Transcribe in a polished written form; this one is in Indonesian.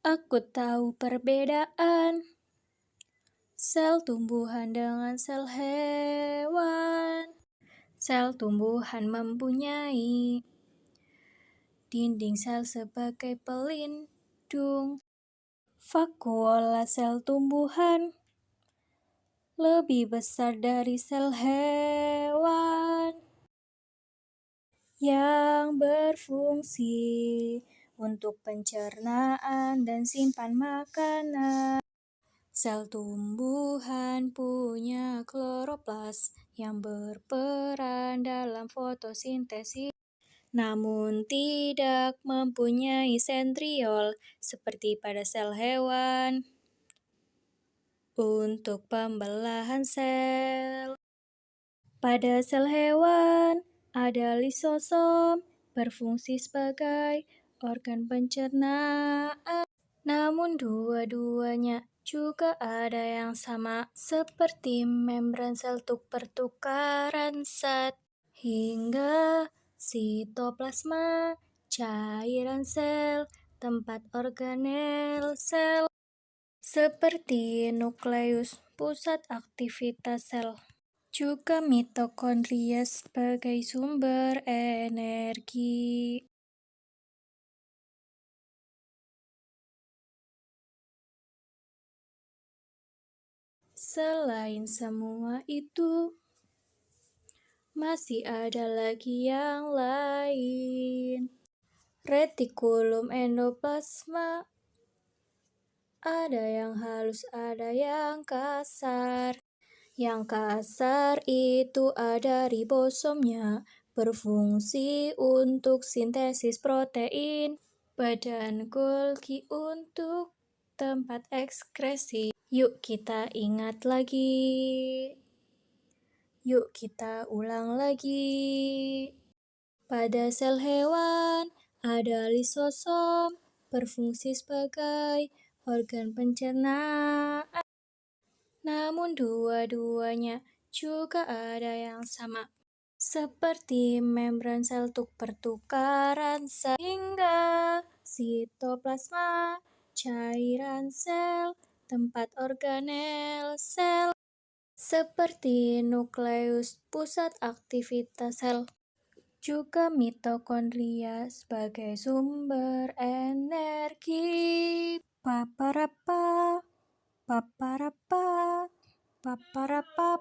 Aku tahu perbedaan sel tumbuhan dengan sel hewan. Sel tumbuhan mempunyai dinding sel sebagai pelindung. Vakuola sel tumbuhan lebih besar dari sel hewan yang berfungsi untuk pencernaan dan simpan makanan. Sel tumbuhan punya kloroplas yang berperan dalam fotosintesis, namun tidak mempunyai sentriol seperti pada sel hewan untuk pembelahan sel. Pada sel hewan, ada lisosom berfungsi sebagai organ pencernaan. Namun dua-duanya juga ada yang sama seperti membran sel pertukaran zat hingga sitoplasma, cairan sel, tempat organel sel, seperti nukleus, pusat aktivitas sel. Juga mitokondria sebagai sumber energi. Selain semua itu, masih ada lagi yang lain. Retikulum endoplasma. Ada yang halus, ada yang kasar. Yang kasar itu ada ribosomnya, berfungsi untuk sintesis protein. Badan Golgi untuk tempat ekskresi. Yuk kita ingat lagi. Yuk kita ulang lagi. Pada sel hewan ada lisosom, berfungsi sebagai organ pencernaan. Namun dua-duanya juga ada yang sama, seperti membran sel pertukaran zat hingga sitoplasma, cairan sel, tempat organel sel, seperti nukleus, pusat aktivitas sel. Juga mitokondria sebagai sumber energi. Paparapa, paparapa, paparapa,